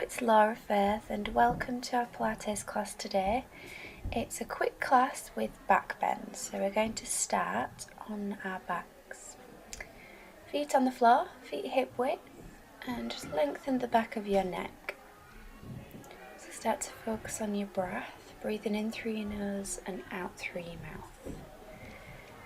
it's Laura Faith and welcome to our Pilates class today. It's a quick class with backbends, so we're going to start on our backs. Feet on the floor, feet hip width, and just lengthen the back of your neck. So start to focus on your breath, breathing in through your nose and out through your mouth.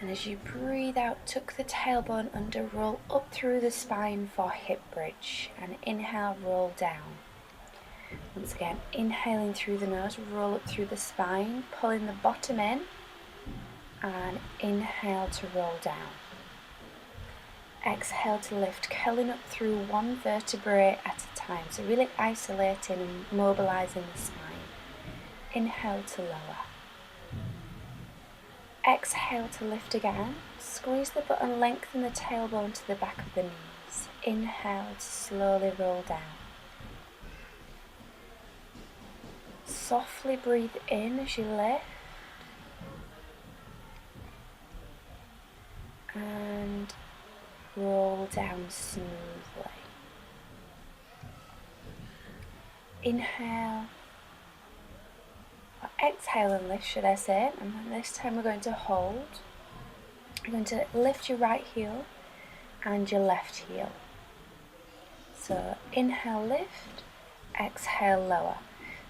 And as you breathe out, tuck the tailbone under, roll up through the spine for hip bridge, and inhale, roll down. Once again, inhaling through the nose, roll up through the spine, pulling the bottom in, and inhale to roll down. Exhale to lift, curling up through one vertebrae at a time, so really isolating and mobilizing the spine. Inhale to lower. Exhale to lift again, squeeze the butt and lengthen the tailbone to the back of the knees. Inhale to slowly roll down. Softly breathe in as you lift, and roll down smoothly. Inhale, or exhale and lift, should I say, and then this time we're going to hold. You're going to lift your right heel and your left heel. So inhale, lift, exhale, lower.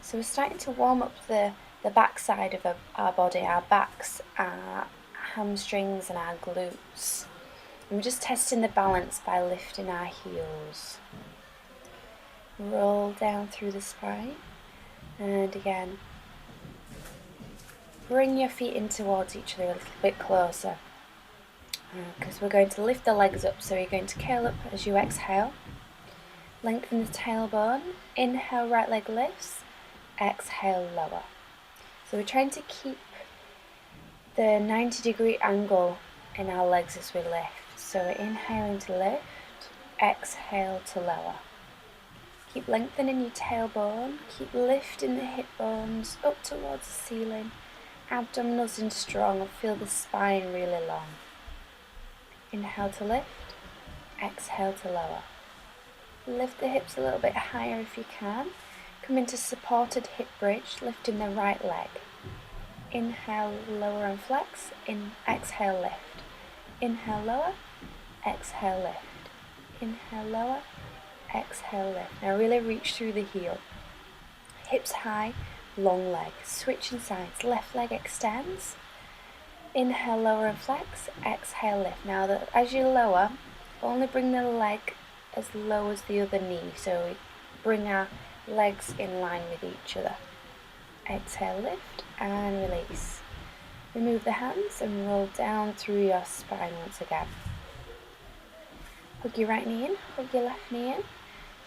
So we're starting to warm up the back side of our body, our backs, our hamstrings and our glutes. And we're just testing the balance by lifting our heels. Roll down through the spine. And again, bring your feet in towards each other a little bit closer. Because we're going to lift the legs up, so you're going to curl up as you exhale. Lengthen the tailbone. Inhale, right leg lifts. Exhale, lower. So we're trying to keep the 90-degree angle in our legs as we lift. So we're inhaling to lift, exhale to lower. Keep lengthening your tailbone, keep lifting the hip bones up towards the ceiling, abdominals in strong, and feel the spine really long. Inhale to lift, exhale to lower. Lift the hips a little bit higher if you can. Come into supported hip bridge, lifting the right leg. Inhale, lower and flex. Exhale, lift. Inhale, lower. Exhale, lift. Inhale, lower. Exhale, lift. Now really reach through the heel. Hips high, long leg. Switching sides. Left leg extends. Inhale, lower and flex. Exhale, lift. Now as you lower, only bring the leg as low as the other knee. So we bring our legs in line with each other. Exhale, lift and release. Remove the hands and roll down through your spine once again. Hug your right knee in, hug your left knee in,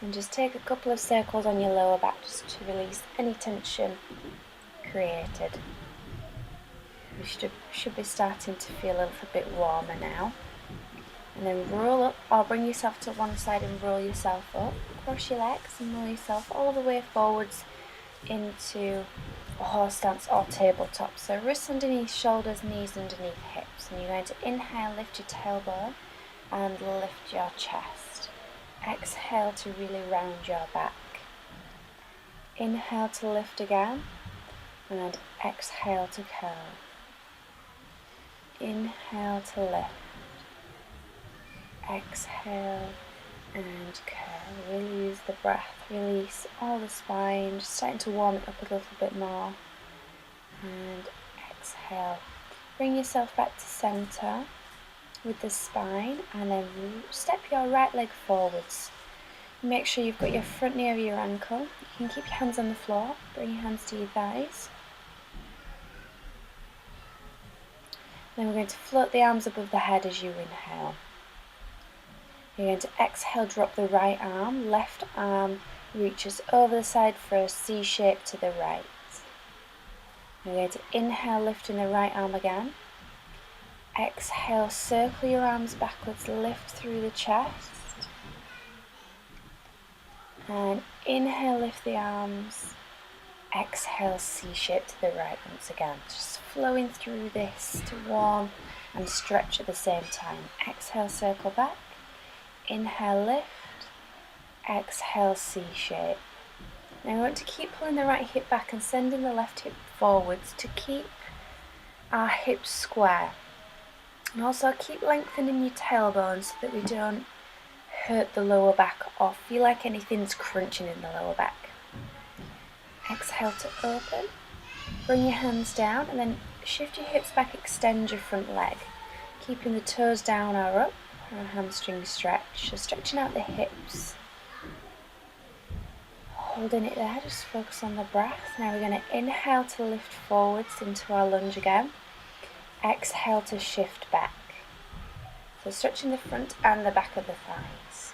and just take a couple of circles on your lower back just to release any tension created. You should be starting to feel a little bit warmer now. And then roll up, or bring yourself to one side and roll yourself up. Cross your legs and roll yourself all the way forwards into a horse stance or tabletop. So wrists underneath shoulders, knees underneath hips. And you're going to inhale, lift your tailbone and lift your chest. Exhale to really round your back. Inhale to lift again and exhale to curl. Inhale to lift. Exhale and curl. Really use the breath. Release all the spine. Just starting to warm it up a little bit more. And exhale. Bring yourself back to center with the spine, and then step your right leg forwards. Make sure you've got your front knee over your ankle. You can keep your hands on the floor. Bring your hands to your thighs. Then we're going to float the arms above the head as you inhale. You're going to exhale, drop the right arm, left arm reaches over the side for a C shape to the right. You're going to inhale, lifting the right arm again. Exhale, circle your arms backwards, lift through the chest. And inhale, lift the arms. Exhale, C shape to the right once again. Just flowing through this to warm and stretch at the same time. Exhale, circle back. Inhale, lift. Exhale, C shape. Now we want to keep pulling the right hip back and sending the left hip forwards to keep our hips square. And also keep lengthening your tailbone so that we don't hurt the lower back or feel like anything's crunching in the lower back. Exhale to open. Bring your hands down and then shift your hips back, extend your front leg. Keeping the toes down or up, or a hamstring stretch. So stretching out the hips. Holding it there, just focus on the breath. Now we're going to inhale to lift forwards into our lunge again. Exhale to shift back. So stretching the front and the back of the thighs.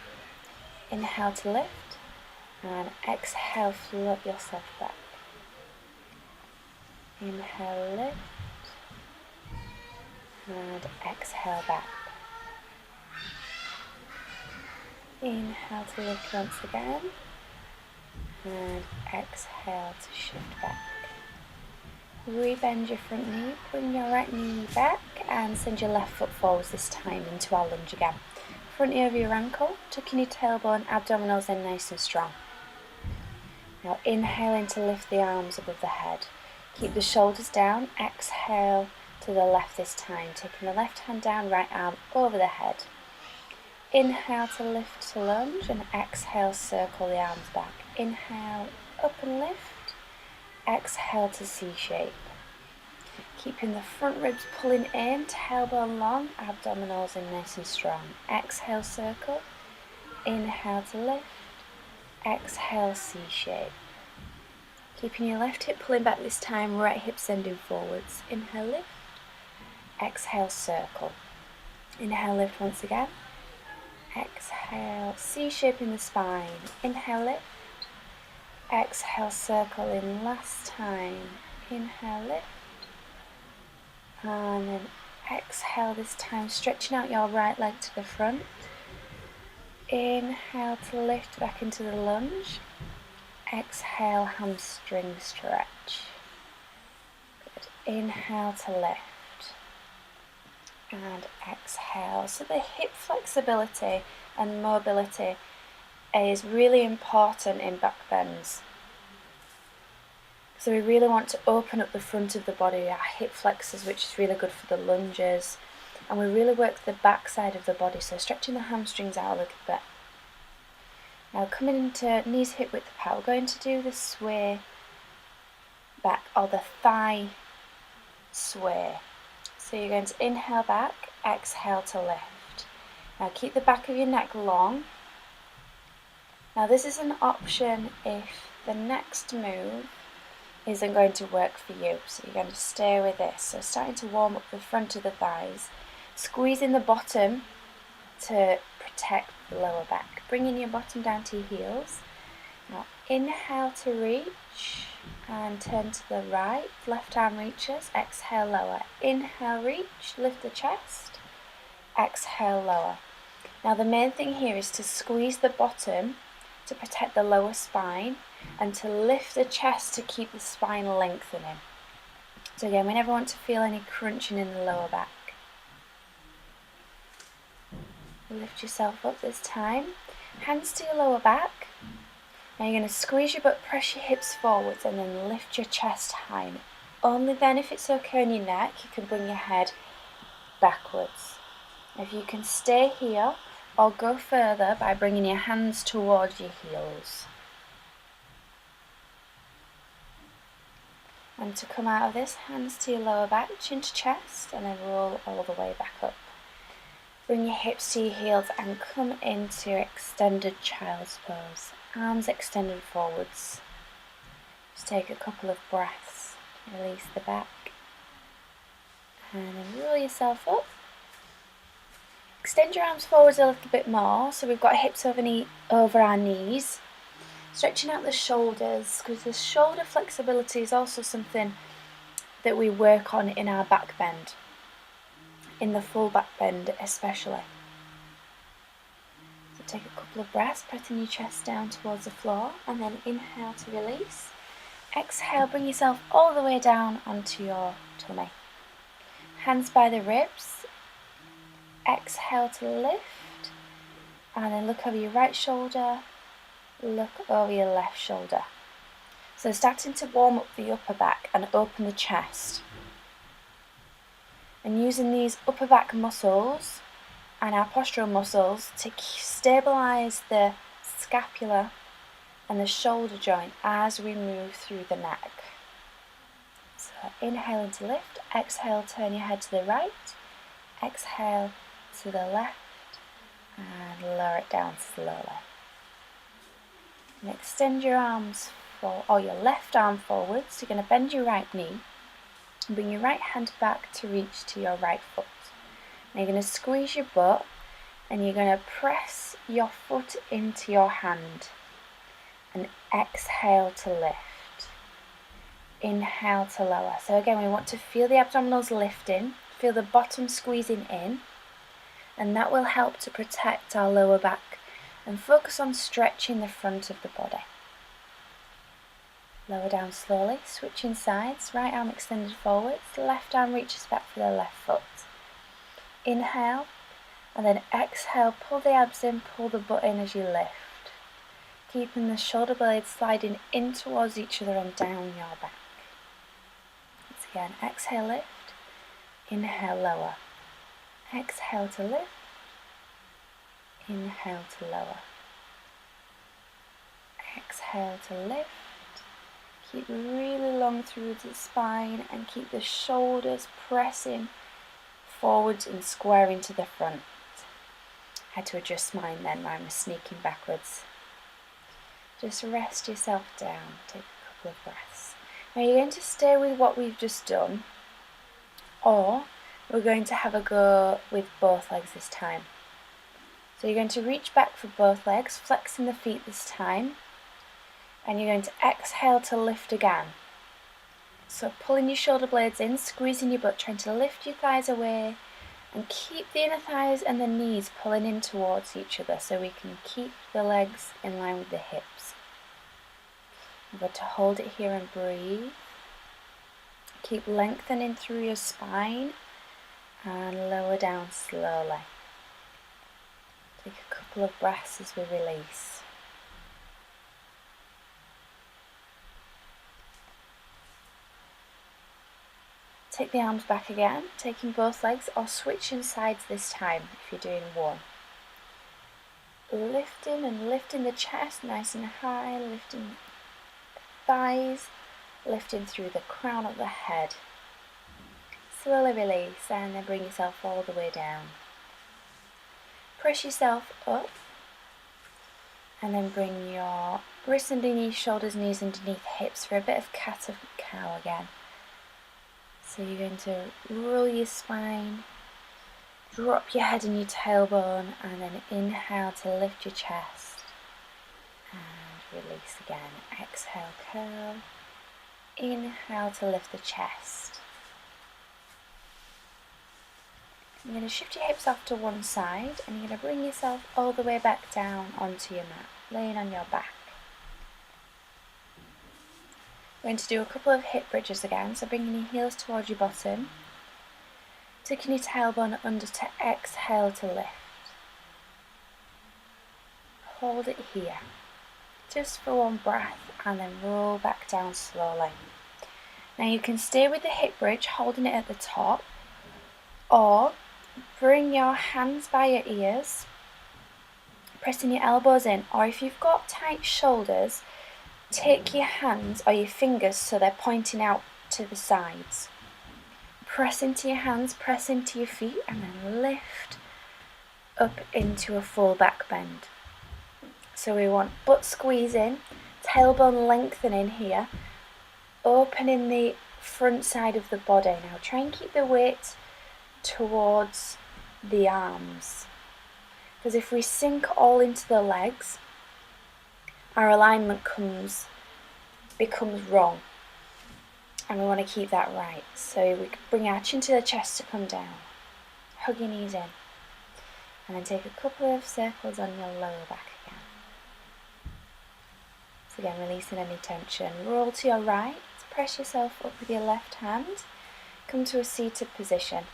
Inhale to lift and exhale, float yourself back. Inhale, lift and exhale back. Inhale to lift once again and exhale to shift back. Rebend your front knee, bring your right knee back and send your left foot forwards this time into our lunge again. Front knee over your ankle, tucking your tailbone, abdominals in nice and strong. Now inhaling to lift the arms above the head. Keep the shoulders down, exhale to the left this time, taking the left hand down, right arm over the head. Inhale to lift to lunge and exhale, circle the arms back. Inhale, up and lift. Exhale to C-shape. Keeping the front ribs pulling in, tailbone long, abdominals in nice and strong. Exhale, circle. Inhale to lift. Exhale, C-shape. Keeping your left hip pulling back this time, right hip sending forwards. Inhale, lift. Exhale, circle. Inhale, lift once again. Exhale, C-shape in the spine. Inhale, lift. Exhale, circle in last time. Inhale, lift. And then exhale this time, stretching out your right leg to the front. Inhale to lift back into the lunge. Exhale, hamstring stretch. Good. Inhale to lift. And exhale. So the hip flexibility and mobility is really important in back bends. So we really want to open up the front of the body, our hip flexors, which is really good for the lunges. And we really work the back side of the body, so stretching the hamstrings out a little bit. Now coming into knees hip width apart, we're going to do the sway back, or the thigh sway. So you're going to inhale back, exhale to lift. Now keep the back of your neck long. Now this is an option if the next move isn't going to work for you, so you're going to stay with this. So starting to warm up the front of the thighs, squeezing the bottom to protect the lower back, bringing your bottom down to your heels. Now inhale to reach and turn to the right, left arm reaches, exhale lower. Inhale, reach, lift the chest, exhale lower. Now the main thing here is to squeeze the bottom to protect the lower spine and to lift the chest to keep the spine lengthening. So again, we never want to feel any crunching in the lower back. Lift yourself up this time. Hands to your lower back. Now you're going to squeeze your butt, press your hips forwards and then lift your chest high. And only then, if it's okay on your neck, you can bring your head backwards. If you can stay here or go further by bringing your hands towards your heels. And to come out of this, hands to your lower back, chin to chest, and then roll all the way back up. Bring your hips to your heels and come into extended child's pose. Arms extended forwards. Just take a couple of breaths. Release the back. And then roll yourself up. Extend your arms forwards a little bit more, so we've got hips over our knees. Stretching out the shoulders, because the shoulder flexibility is also something that we work on in our back bend, in the full back bend especially. So take a couple of breaths, pressing your chest down towards the floor, and then inhale to release. Exhale, bring yourself all the way down onto your tummy. Hands by the ribs. Exhale to lift, and then look over your right shoulder, look over your left shoulder. So starting to warm up the upper back and open the chest. And using these upper back muscles and our postural muscles to stabilise the scapula and the shoulder joint as we move through the neck. So inhale into lift, exhale, turn your head to the right, exhale to the left, and lower it down slowly. And extend your arms or your left arm forwards. You're going to bend your right knee and bring your right hand back to reach to your right foot. Now you're going to squeeze your butt and you're going to press your foot into your hand and exhale to lift. Inhale to lower. So again, we want to feel the abdominals lifting, feel the bottom squeezing in, and that will help to protect our lower back and focus on stretching the front of the body. Lower down slowly, switching sides, right arm extended forwards, left arm reaches back for the left foot. Inhale, and then exhale, pull the abs in, pull the butt in as you lift, keeping the shoulder blades sliding in towards each other and down your back. Once again, exhale, lift, inhale, lower, exhale to lift, inhale to lower, exhale to lift. Keep really long through the spine and keep the shoulders pressing forwards and squaring to the front. I had to adjust mine then, mine was sneaking backwards. Just rest yourself down, take a couple of breaths. Now you're going to stay with what we've just done, or we're going to have a go with both legs this time. So you're going to reach back for both legs, flexing the feet this time, and you're going to exhale to lift again. So pulling your shoulder blades in, squeezing your butt, trying to lift your thighs away, and keep the inner thighs and the knees pulling in towards each other so we can keep the legs in line with the hips. You've got to hold it here and breathe. Keep lengthening through your spine and lower down slowly. Take a couple of breaths as we release. Take the arms back again, taking both legs or switching sides this time if you're doing one. Lifting and lifting the chest nice and high, lifting the thighs, lifting through the crown of the head. Slowly release and then bring yourself all the way down. Press yourself up and then bring your wrists underneath, shoulders, knees underneath hips for a bit of cat of cow again. So you're going to roll your spine, drop your head and your tailbone, and then inhale to lift your chest. And release again. Exhale, curl. Inhale to lift the chest. You're going to shift your hips off to one side, and you're going to bring yourself all the way back down onto your mat, laying on your back. We're going to do a couple of hip bridges again, so bringing your heels towards your bottom, tucking your tailbone under to exhale to lift. Hold it here, just for one breath, and then roll back down slowly. Now you can stay with the hip bridge, holding it at the top, or bring your hands by your ears, pressing your elbows in, or if you've got tight shoulders, take your hands or your fingers so they're pointing out to the sides. Press into your hands, press into your feet, and then lift up into a full back bend. So we want butt squeeze in, tailbone lengthening here, opening the front side of the body. Now try and keep the weight towards the arms, because if we sink all into the legs, our alignment becomes wrong, and we want to keep that right. So we can bring our chin to the chest to come down, hug your knees in, and then take a couple of circles on your lower back again. So again, releasing any tension. Roll to your right, press yourself up with your left hand, come to a seated position,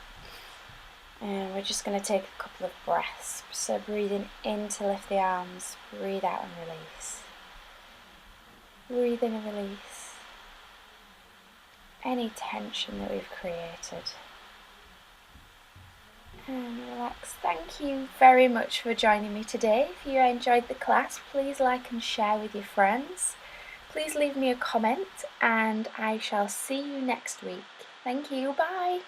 and we're just going to take a couple of breaths. So breathing in to lift the arms, breathe out and release. Breathe in and release. any tension that we've created. And relax. Thank you very much for joining me today. If you enjoyed the class, please like and share with your friends. Please leave me a comment and I shall see you next week. Thank you. Bye.